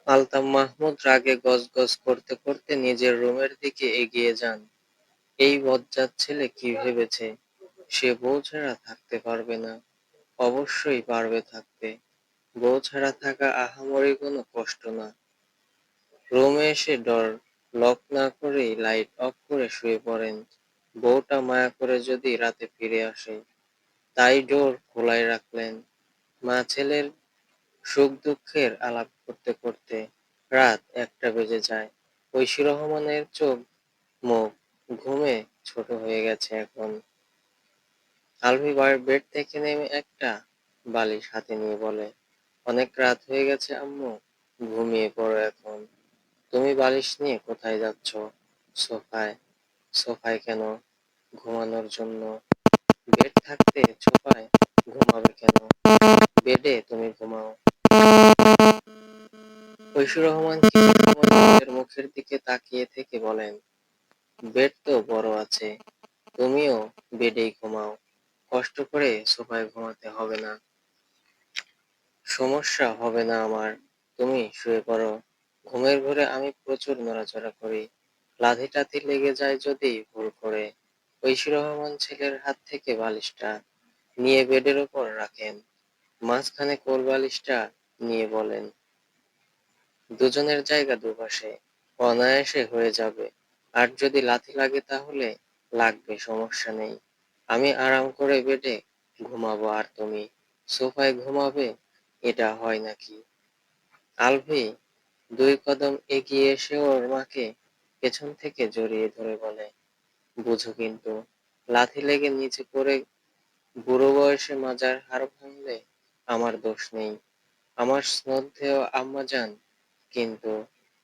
আলতাফ মাহমুদ রাগে গজগজ করতে করতে নিজের রুমের দিকে এগিয়ে যান। এই বজ্জাত ছেলে কি ভেবেছে সে বউ ছাড়া থাকতে পারবে না? অবশ্যই পারবে থাকতে। বউ ছাড়া থাকা আহামরি কোনো কষ্ট না। রুমে এসে ডোর লক না করেই লাইট অফ করে শুয়ে পড়েন। বউটা মায়া করে যদি রাতে ফিরে আসে, তাই ডোর খোলাই রাখলেন। মা ছেলের সুখ দুঃখের আলাপ করতে করতে রাত 1টা বেজে যায়। ঐশী রহমানের চোখ মুখ ঘুমে ছোট হয়ে গেছে এখন। আলভি বেড থেকে নেমে একটা বালিশ হাতে নিয়ে বলে, অনেক রাত হয়ে গেছে আম্মু, ঘুমিয়ে পড়ো এখন। তুমি বালিশ নিয়ে কোথায় যাচ্ছ? সোফায়। সোফায় কেন? ঘুমানোর জন্য। বেড থাকতে সোফায় ঘুমাবে কেন? বেডে তুমি ঘুমাও। ঐশী রহমান কিছুক্ষণ নিজের মুখের দিকে তাকিয়ে থেকে বলেন, বেড তো বড় আছে, তুমিও বেডেই ঘুমাও। কষ্ট করে সোফায় ঘুমাতে হবে না। সমস্যা হবে না আমার। তুমি শুয়ে পড়ো। ঘুমের ঘোরে আমি প্রচুর নড়াচড়া করি। লাথি টাথি লেগে যায় যদি ভুল করে। ঐশী রহমান ছেলের হাত থেকে বালিশটা নিয়ে বেডের ওপর রাখেন। মাঝখানে কোল বালিশটা নিয়ে বলেন, দুজনের জায়গা দুপাশে, অনায়াসে হয়ে যাবে। আর যদি লাথি লাগে তাহলে লাগবে, সমস্যা নেই। আমি আরাম করে বেডে ঘুমাবো আর তুমি সোফায় ঘুমাবে, এটা হয় নাকি? আলভি 2 কদম এগিয়ে এসে ওর মাকে পেছন থেকে জড়িয়ে ধরে বলে, বুঝো কিন্তু, লাথি লেগে নিচে পড়ে বুড়ো বয়সে মাজার হাড় ভাঙলে আমার দোষ নেই। আমার শ্রদ্ধেয় আম্মাজান কিন্তু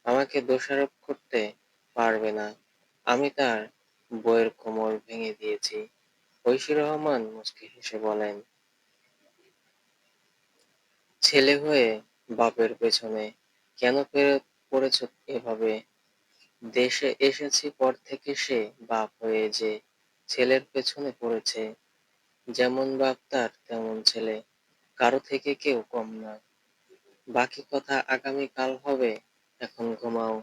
আমাকে দোষারোপ করতে পারবে না। আমি তার বইয়ের কোমর ভেঙে দিয়েছি। ঐশী রহমান মুচকি হেসে বলেন, ছেলে হয়ে বাপের পেছনে কেন পড়েছ এভাবে? দেশে এসেছি পর থেকে সে বাপ হয়ে যে ছেলের পেছনে পড়েছে। যেমন বাপ তার তেমন ছেলে, কারো থেকে কেউ কম না। বাকি কথা আগামী কাল হবে, এখন ঘুমাও।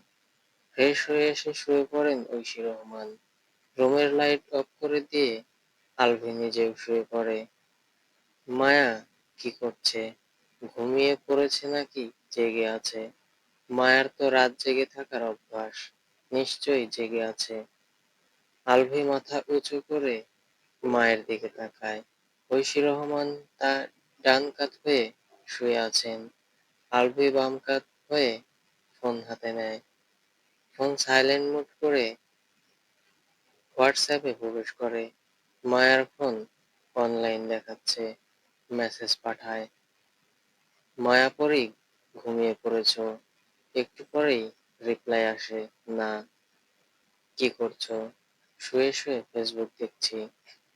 ফ্রেশ হয়ে এসে শুয়ে পড়েন ঐশী রহমান। রুমের লাইট অফ করে দিয়ে আলভি নিজেও শুয়ে পড়ে। মায়া কি করছে? ঘুমিয়ে পড়েছে নাকি জেগে আছে? মায়ার তো রাত জেগে থাকার অভ্যাস, নিশ্চয়ই জেগে আছে। আলভি মাথা উঁচু করে মায়ের দিকে তাকায়। ঐশী রহমান তার ডান কাত হয়ে শুয়ে আছেন। আলভি বাম কাত হয়ে ফোন হাতে নেয়। ফোন সাইলেন্ট মোড করে হোয়াটসঅ্যাপে প্রবেশ করে। মায়ার ফোন অনলাইন দেখাচ্ছে, মেসেজ পাঠায়, মায়া পড়ি ঘুমিয়ে পড়েছো? একটু পরেই রিপ্লাই আসে, না। কি করছো? শুয়ে শুয়ে ফেসবুক দেখছি।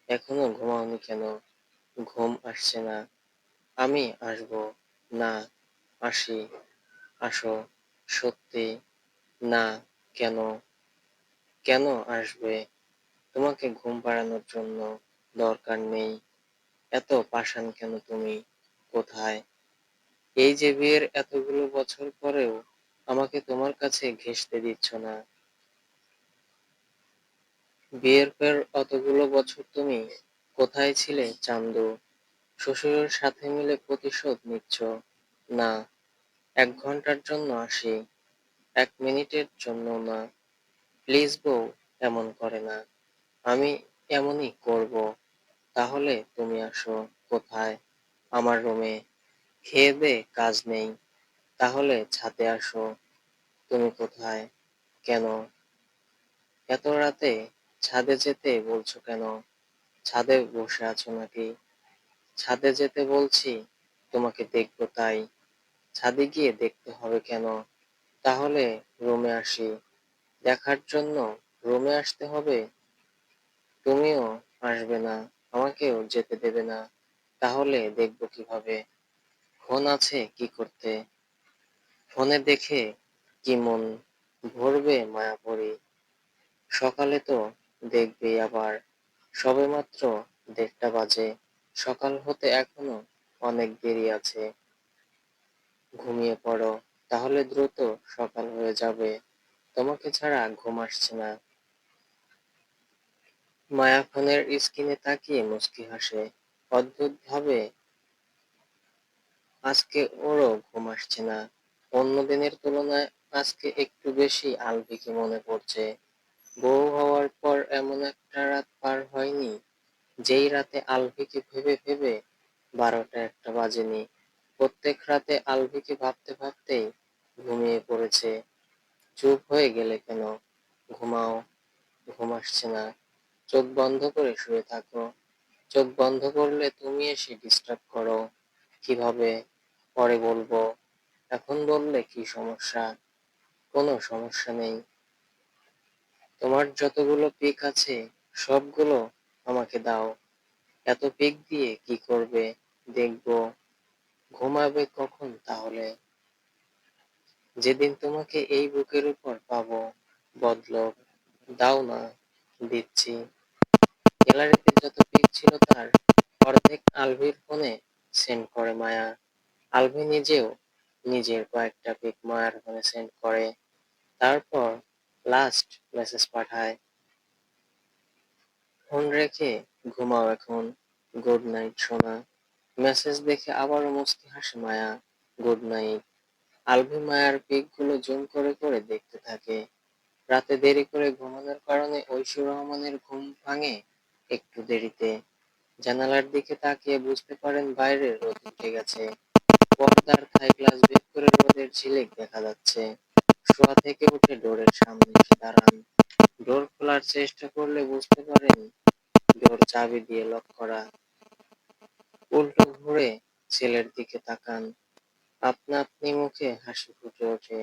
এখনো ঘুমাওনি কেন? ঘুম আসছে না। আমি আসবো। না। আসি। আসো। সত্যি। না। কেন? কেন আসবে? তোমাকে ঘুম পাড়ানোর জন্য দরকার নেই। এত পাষাণ কেন তুমি? কোথায়? এই যে বিয়ের এতগুলো বছর পরেও আমাকে তোমার কাছে ঘেঁষতে দিচ্ছ না। বিয়ের পর অতগুলো বছর তুমি কোথায় ছিলে চান্দু? শ্বশুরের সাথে মিলে প্রতিশোধ নিচ্ছ? না। 1 ঘন্টার জন্য আসি, 1 মিনিটের জন্য না। প্লিজ বউ, এমন করে না। আমি এমনই করব। তাহলে তুমি আসো। কোথায়? আমার রুমে। খেয়ে দে কাজ নেই, তাহলে ছাদে আসো। তুমি কোথায়? কেন? এত রাতে ছাদে যেতে বলছো কেন? ছাদে বসে আছো নাকি? ছাদে যেতে বলছি তোমাকে দেখবো তাই। ছাদে গিয়ে দেখতে হবে কেন? তাহলে রুমে আসি। দেখার জন্য রুমে আসতে হবে? তুমিও আসবে না, আমাকেও যেতে দেবে না, তাহলে দেখবো কিভাবে? ফোন আছে কি করতে? ফোনে দেখে কি মন ভরবে মায়াপড়ি? সকালে তো দেখবেই আবার। সবেমাত্র 1:30 বাজে। সকাল হতে এখনো অনেক দেরি আছে। ঘুমিয়ে পড়ো তাহলে দ্রুত সকাল হয়ে যাবে, তোমাকে ছাড়া ঘুম আসছে না। মায়া ফোনের স্ক্রিনে তাকিয়ে মুচকি হাসে। অদ্ভুত ভাবে আজকে ওরও ঘুম আসছে না। অন্য দিনের তুলনায় আজকে একটু বেশি আলভিকে মনে পড়ছে। বউ হওয়ার পর এমন একটা রাত পার হয়নি যেই রাতে আলভিকে ভেবে ভেবে 12টা-1টা বাজেনি। প্রত্যেক রাতে আলভিকে ভাবতে ভাবতেই ঘুমিয়ে পড়েছে। চুপ হয়ে গেলে কেন? ঘুমাও। ঘুম আসছে না? চোখ বন্ধ করে শুয়ে থাকো। চোখ বন্ধ করলে তুমি এসে ডিস্টার্ব করো। কিভাবে? পরে বলবো। এখন বললে কি সমস্যা? কোনো সমস্যা নেই। তোমার যতগুলো পিক আছে সবগুলো আমাকে দাও। এত পিক দিয়ে কি করবে? দেখবো। ঘুমাবে কখন তাহলে? যেদিন তোমাকে এই বুকের উপর পাবো। বদলোক। দাও না। দিচ্ছি। গ্যালারিতে যত পিক ছিল তার অর্ধেক আলভির ফোনে সেন্ড করে মায়া। আলভি নিজেও নিজের কয়েকটা পিক মায়ার ফোনে সেন্ড করে। তারপর লাস্ট মেসেজ পাঠায়, ফোন রেখে ঘুমাও এখন। গুড নাইট সোনা। মেসেজ দেখে আবারও মুচকি হাসে মায়া। Good night. আলভি মায়ার পিক গুলো জুম করে করে দেখতে থাকে। রাতে দেরি করে ঘুমানোর কারণে ঐশী রহমানের ঘুম ভাঙে একটু দেরিতে। জানালার দিকে তাকিয়ে বুঝতে পারেন বাইরে রোদ উঠে গেছে। পর্দার থাই গ্লাস বের করে রোদের ঝিলিক দেখা যাচ্ছে। শোয়া থেকে উঠে ডোরের সামনে এসে দাঁড়ান। ডোর খোলার চেষ্টা করলে বুঝতে পারেন ডোর চাবি দিয়ে লক করা। উল্টো ঘুরে ছেলের দিকে তাকান। আপনা আপনি মুখে হাসি ফুটে ওঠে।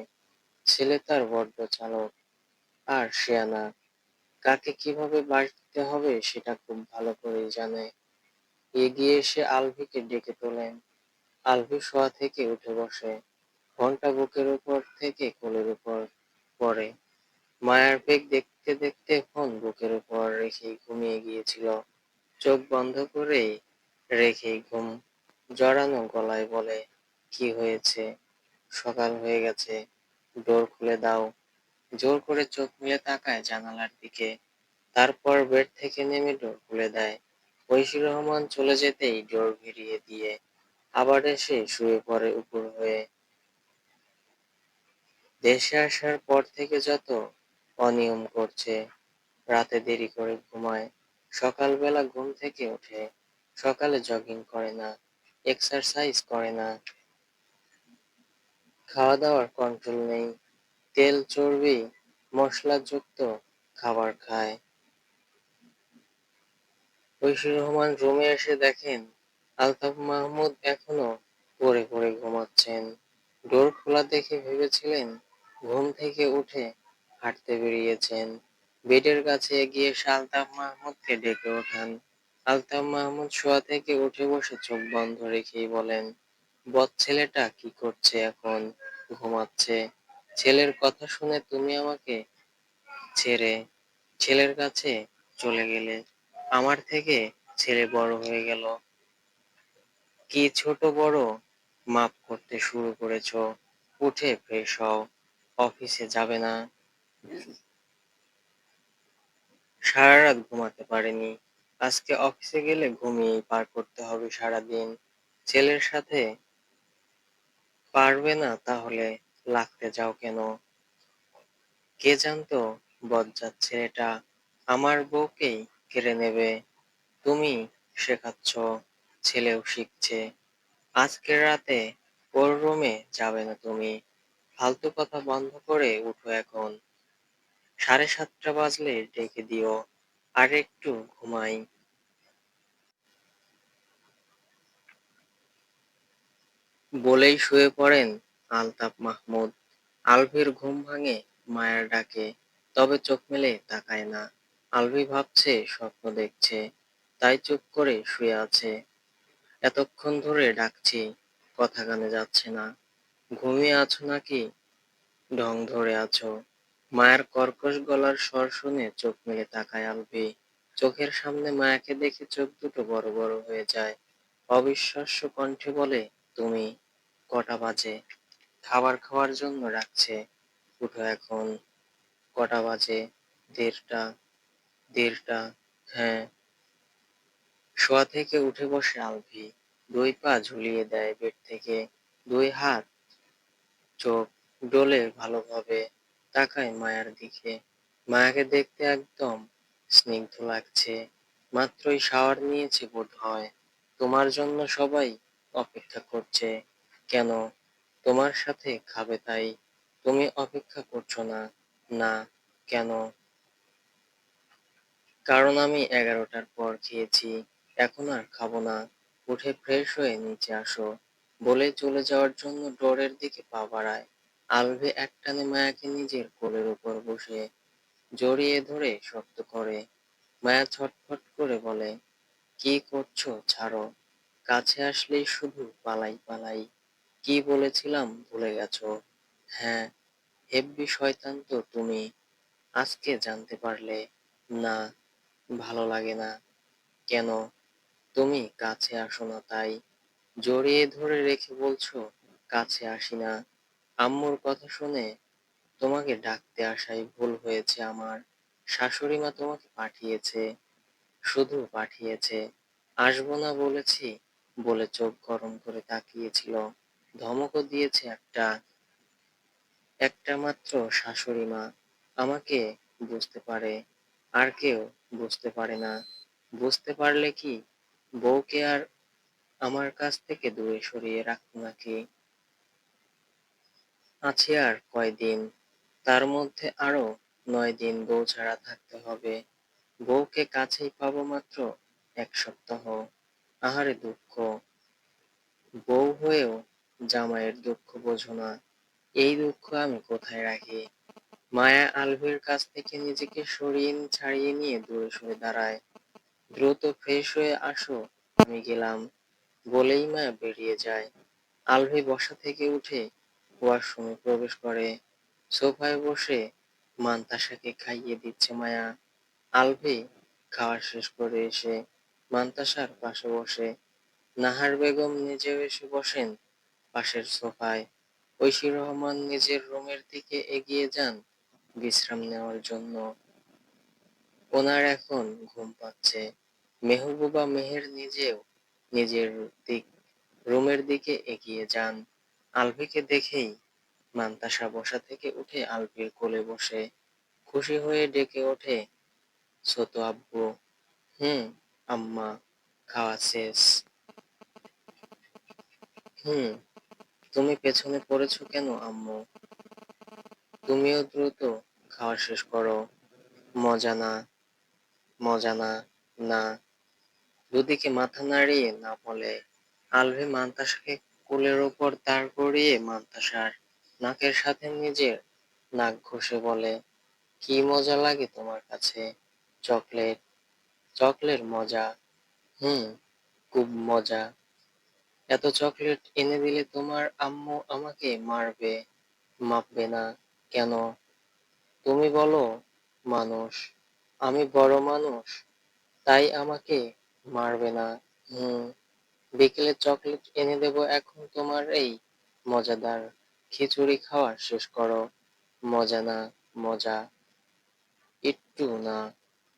ছেলে তার বড্ড চালাক আর শেয়ানা। কাকে কিভাবে বাঁচতে হবে সেটা খুব ভালো করেই জানে। এগিয়ে এসে আলভিকে ডেকে তোলেন। আলভি শোয়া থেকে উঠে বসে। ফোনটা বুকের উপর থেকে কোলের উপর পড়ে। মায়ার পেক দেখতে দেখতে ফোন বুকের উপর রেখেই ঘুমিয়ে গিয়েছিল। চোখ বন্ধ করেই রেখেই ঘুম জড়ানো গলায় বলে, কি হয়েছে? সকাল হয়ে গেছে। ডোর খুলে দাও। জোর করে চোখ মেলে তাকায় জানালার দিকে। তারপর বেড থেকে নেমে ডোর খুলে দেয়। ঐশী রহমান চলে যেতেই ডোর ভিড়িয়ে দিয়ে আবার এসে শুয়ে পড়ে উপুড় হয়ে। দেশে আসার পর থেকে যত অনিয়ম করছে, রাতে দেরি করে ঘুমায়, সকালবেলা ঘুম থেকে ওঠে, সকালে জগিং করে না, এক্সারসাইজ করে না, খাওয়া দাওয়ার কন্ট্রোল নেই, তেল চর্বি মশলাযুক্ত খাবার খায়। ঐশী রহমান রুমে এসে দেখেন আলতাফ মাহমুদ এখনো পড়ে পড়ে ঘুমাচ্ছেন। ডোর খোলা দেখে ভেবেছিলেন ঘুম থেকে উঠে হাঁটতে বেরিয়েছেন। বেডের কাছে এগিয়ে এসে আলতাফ মাহমুদকে ডেকে ওঠান। আলতাফ মাহমুদ শোয়া থেকে উঠে বসে চোখ বন্ধ রেখেই বলেন, বদ ছেলেটা কি করছে এখন? ঘুমাচ্ছে। ছেলের কথা শুনে তুমি আমাকে ছেড়ে ছেলের কাছে চলে গেলে। আমার থেকে ছেলে বড় হয়ে গেল। কি ছোট বড় মাপ করতে শুরু করেছো? উঠে ফ্রেশ হও। অফিসে যাবে না? সারা রাত ঘুমাতে পারেনি। আজকে অফিসে গেলে ঘুমিয়েই পার করতে হবে সারাদিন। ছেলের সাথে পারবে না তাহলে লাগতে যাও কেন? কে জানতো বজ্জাত ছেলেটা আমার বউকেই কেড়ে নেবে। তুমি শেখাচ্ছ, ছেলেও শিখছে। আজকের রাতে ওর রুমে যাবে না তুমি। ফালতু কথা বন্ধ করে উঠো এখন। 7:30 বাজলে ডেকে দিও। আর একটু ঘুমাই। বলেই শুয়ে পড়েন আলতাফ মাহমুদ। আলভির ঘুম ভাঙে মায়ের ডাকে, তবে চোখ মেলে তাকায় না। আলভি ভাবছে স্বপ্ন দেখছে, তাই চুপ করে শুয়ে আছে। এতক্ষণ ধরে ডাকছি, কথা কানে যাচ্ছে না। ঘুমিয়ে আছো নাকি ঢং ধরে আছো? মায়ের কর্কশ গলার স্বর শুনে চোখ মেলে তাকায় আলভি। চোখের সামনে মায়াকে দেখে চোখ দুটো বড় বড় হয়ে যায়। অবিশ্বাস্য কণ্ঠে বলে, তুমি? কটা বাজে? খাবার খাওয়ার জন্য ডাকছে। উঠো এখন। কটা বাজে? 1:30। 1:30? হ্যাঁ। শোয়া থেকে উঠে বসে আলভি। 2 পা ঝুলিয়ে দেয় বেড থেকে। 2 হাত, চোখ ডোলে ভালোভাবে, তাকায় মায়ার দিকে। মায়াকে দেখতে একদম স্নিগ্ধ লাগছে। মাত্রই শাওয়ার নিয়েছে বোধহয়। তোমার জন্য সবাই অপেক্ষা করছে। কেন? তোমার সাথে খাবে তাই। তুমি অপেক্ষা করছো না? না। কেন? কারণ আমি 11টার পর খেয়েছি। এখন আর খাবো না। উঠে ফ্রেশ হয়ে নিচে আসো। বলে চলে যাওয়ার জন্য ডোরের দিকে পা বাড়ায়। আলভি একটানে মায়াকে নিজের কোলের উপর বসে জড়িয়ে ধরে শক্ত করে। মায়া ছটফট করে বলে, কি করছো? ছাড়ো। কাছে আসলেই শুধু পালাই পালাই। কি বলেছিলাম ভুলে গেছো? হ্যাঁ। হেব্বি শয়তান তো তুমি। আজকে জানতে পারলে? না। ভালো লাগে না। কেন? তুমি কাছে আসো না তাই। জড়িয়ে ধরে রেখে বলছো কাছে আসি না। আম্মুর কথা শুনে তোমাকে ডাকতে আসাই ভুল হয়েছে আমার। শাশুড়ি মা তোমাকে পাঠিয়েছে। শুধু পাঠিয়েছে। আসবো না বলেছি বলে চোখ গরম করে তাকিয়েছিল। ধমকও দিয়েছে একটা। একটা মাত্র শাশুড়ি মা আমাকে বুঝতে পারে। আর কেউ বুঝতে পারে না। বুঝতে পারলে কি বউকে আর আমার কাছ থেকে দূরে সরিয়ে রাখবো নাকি? আছি আর কয়দিন। তার মধ্যে আরো 9 দিন বউ ছাড়া থাকতে হবে। বউকে কাছেই পাবো মাত্র 1 সপ্তাহ। আহারে দুঃখ। বউ হয়েও জামাইয়ের দুঃখ বোঝো না। এই দুঃখ আমি কোথায় রাখি? মায়া আলভির কাছ থেকে নিজেকে ছাড়িয়ে নিয়ে দূরে সরে দাঁড়ায়। দ্রুত ফ্রেশ হয়ে আসো, আমি গেলাম বলেই মায়া বেরিয়ে যায়। আলভি বসা থেকে উঠে ওয়াশরুমে প্রবেশ করে। সোফায় বসে মান্তাসাকে খাইয়ে দিচ্ছে মায়া। আলভি খাওয়া শেষ করে এসে মান্তাসার পাশে বসে। নাহার বেগম নিজেও এসে বসেন পাশের সোফায়। ঐশী রহমান নিজের রুমের দিকে এগিয়ে যান বিশ্রাম নেওয়ার জন্য। ওনার এখন ঘুম পাচ্ছে। মেহবুবা মেহের নিজেও নিজের দিক রুমের দিকে এগিয়ে যান। আলভিকে দেখেই মান্তাসা বসা থেকে উঠে আলভির কোলে বসে খুশি হয়ে ডেকে ওঠে, ছোট আব্বু। হুম। আম্মা। খাওয়া শেষ? হুম। তুমি পেছনে পড়েছো কেন আম্মু? তুমিও দ্রুত খাওয়া শেষ করো। মজা না। মজা না। না। দুদিকে মাথা নাড়িয়ে না বলে। আলভি মান্তাসাকে কোলের ওপর দাঁড় করিয়ে মান্তাসার নাকের সাথে নিজের নাক ঘষে বলে, কি মজা লাগে তোমার কাছে? চকলেট? চকলেট মজা? হুম। খুব মজা। এত চকলেট এনে দিলে তোমার আম্মু আমাকে মারবে। মাপবে না? কেন? তুমি বলো মানুষ। আমি বড় মানুষ, তাই আমাকে মারবে না। হুম। বিকেলে চকলেট এনে দেবো, এখন তোমার এই মজাদার খিচুড়ি খাওয়া শেষ করো। মজা না। মজা? একটু না।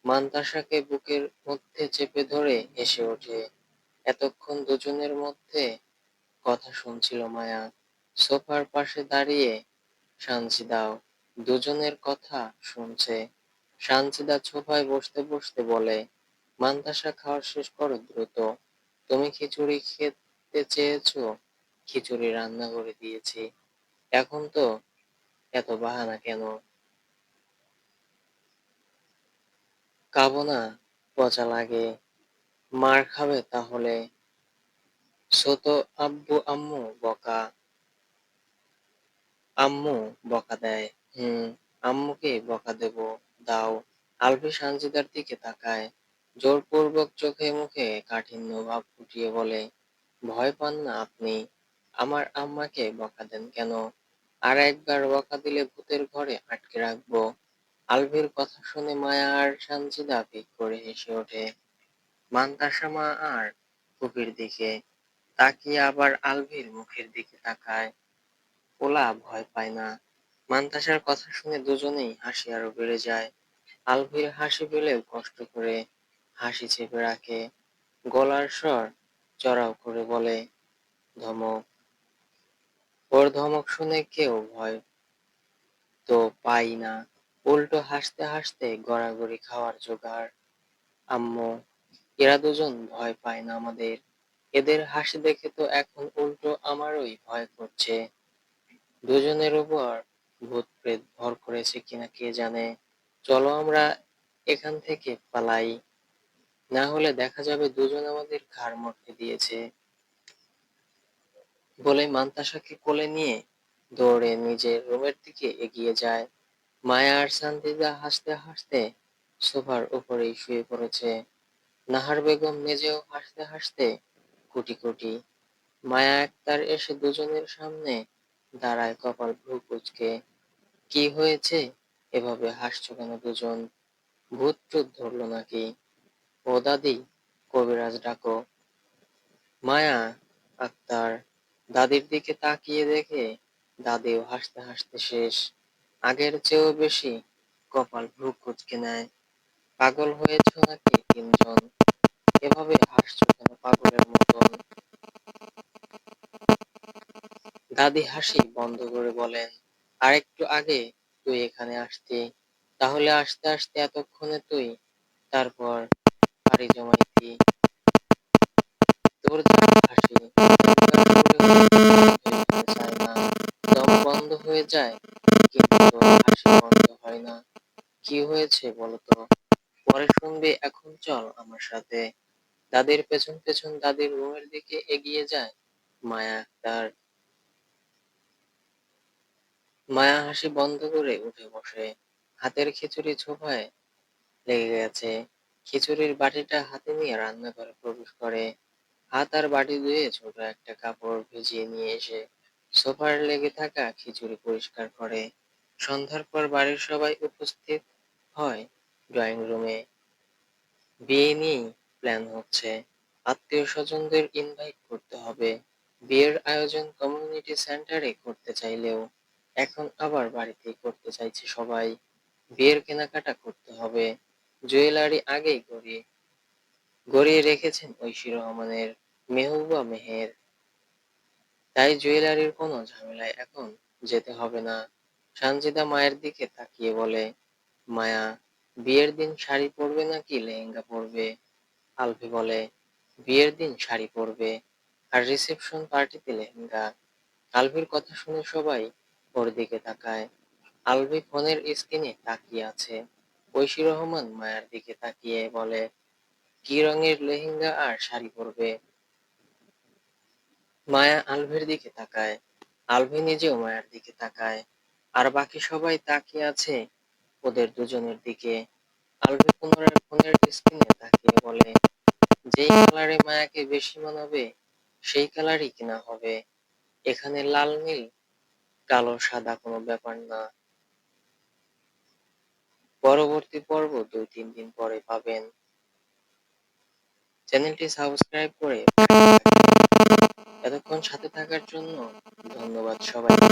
মান্তাসাকে বুকের মধ্যে চেপে ধরে হেসে ওঠে। এতক্ষণ দুজনের মধ্যে কথা শুনছিল মায়া। সোফার পাশে দাঁড়িয়ে সানজিদাও দুজনের কথা শুনছে। সানজিদা সোফায় বসতে বসতে বলে, মান্তাসা খাওয়া শেষ করো দ্রুত। তুমি খিচুড়ি খেতে চেয়েছো, খিচুড়ি রান্না করে দিয়েছি। এখন তো এত বাহানা কেন? খাবো না। পচা লাগে। মার খাবে তাহলে। ছোট আব্বু আম্মু বকা দেয়। হুম। আম্মুকে বকা দেবো। দাও। আলভি সানজিদার দিকে তাকায়। জোরপূর্বক চোখে মুখে কাঠিন্য ভাব ফুটিয়ে বলে, ভয় পান না আপনি? আমার আম্মাকে বকা দেন কেন? আর একবার বকা দিলে ভূতের ঘরে আটকে রাখবো। আলভির কথা শুনে মায়া আর সানজিদা ফিক করে হেসে ওঠে। মান্তাসা মা আর ফুপির দিকে তাকিয়ে আবার আলভির মুখের দিকে তাকায়। পোলা ভয় পায় না। মান্তাসার কথা শুনে দুজনেই হাসি আরো বেড়ে যায়। আলভির হাসি পেলেও কষ্ট করে হাসি চেপে রাখে। গলার স্বর চড়াও করে বলে, ধমক। ওর ধমক শুনে কেউ ভয় তো পাই না, উল্টো হাসতে হাসতে গড়াগড়ি খাওয়ার জোগাড়। আম্মু, এরা দুজন ভয় পায় না আমাদের। এদের হাসি দেখে তো এখন উল্টো আমারই ভয় করছে। দুজনের উপর ভূত প্রেত ভর করেছে কিনা কে জানে। চলো আমরা এখান থেকে পালাই, না হলে দেখা যাবে দুজন আমাদের ঘাড় মটকে দিয়েছে। বলে মান্তাসাকে কোলে নিয়ে দৌড়ে নিজের রুমের দিকে এগিয়ে যায়। মায়া আর সানজিদা হাসতে হাসতে সোফার উপরেই শুয়ে পড়েছে। নাহার বেগম নিজেও হাসতে হাসতে কুটি কুটি। মায়া আক্তার এসে দুজনের সামনে দাঁড়ায়, কপাল ভ্রু কুঁচকে। কি হয়েছে, এভাবে হাসছো কেন দুজন? ভূত টুত ধরলো নাকি? ও দাদি, কবিরাজ ডাকো। মায়া আক্তার দাদির দিকে তাকিয়ে দেখে দাদিও হাসতে হাসতে শেষ। আগের চেয়েও বেশি কপাল ভ্রু কুঁচকে নেয়। পাগল হয়েছো নাকি তিনজন? এভাবে হাসছো কেন পাগলের মতন? দাদি হাসি বন্ধ করে বলেন, আরেকটু আগে তুই এখানে আসতি, তাহলে আসতে আসতে এতক্ষণে তুই তারপর পাড়ি জমাইতি। তোর যা হাসি, চিৎকার করলেও বন্ধ হতে চায় না, দম বন্ধ হয়ে যায়, কিন্তু তোর হাসি বন্ধ হয় না। কি হয়েছে বলতো? পরে শুনবি, এখন চল আমার সাথে। দাদির পেছন পেছন দাদির রুমের দিকে এগিয়ে যায় মায়া আক্তার। মায়া হাসি বন্ধ করে উঠে বসে। হাতের খিচুড়ি ছোফায় লেগে গেছে। খিচুড়ির বাটিটা হাতে নিয়ে রান্নাঘরে প্রবেশ করে। হাত আর বাটি ধুয়ে ছোট একটা কাপড় ভিজিয়ে নিয়ে এসে সোফার লেগে থাকা খিচুড়ি পরিষ্কার করে। সন্ধ্যার পর বাড়ির সবাই উপস্থিত হয় ড্রয়িং রুমে। বিয়ে নিয়েই প্ল্যান হচ্ছে, আত্মীয় স্বজনদের ইনভাইট করতে হবে। বিয়ের আয়োজন কমিউনিটি সেন্টারে করতে চাইলেও এখন আবার বাড়িতেই করতে চাইছে সবাই। বিয়ের কেনাকাটা করতে হবে। জুয়েলারি আগেই গড়িয়ে রেখেছেন ঐশী রহমানের মেহবুবা মেহের। তাই জুয়েলারির কোনো ঝামেলায় এখন যেতে হবে না। সানজিদা মায়ের দিকে তাকিয়ে বলে, মায়া, বিয়ের দিন শাড়ি পরবে নাকি লেহেঙ্গা পরবে? আলভি বলে, বিয়ের দিন শাড়ি পরবে, আর রিসেপশন পার্টিতে লেহেঙ্গা। আলভির কথা শুনে সবাই ওর দিকে তাকায়। আলভি ফোনের স্ক্রিনে তাকিয়ে আছে। ঐশী রহমান মায়ার দিকে তাকিয়ে বলে, কি রঙের লেহেঙ্গা আর শাড়ি পরবে? মায়া আলভির দিকে তাকায়। আলভি নিজেও মায়ার দিকে তাকায়। আর বাকি সবাই তাকিয়ে আছে ওদের দুজনের দিকে। আলভি পুনরায় ফোনের স্ক্রিনে তাকিয়ে বলে, যেই কালারে মায়াকে বেশি মানাবে সেই কালারই কেনা হবে। এখানে লাল নীল কালো সাদা কোনো ব্যাপার না। পরবর্তী পর্ব 2-3 দিন পরে পাবেন। চ্যানেলটি সাবস্ক্রাইব করে পাশে থাকবেন। এতক্ষণ সাথে থাকার জন্য ধন্যবাদ সবাইকে।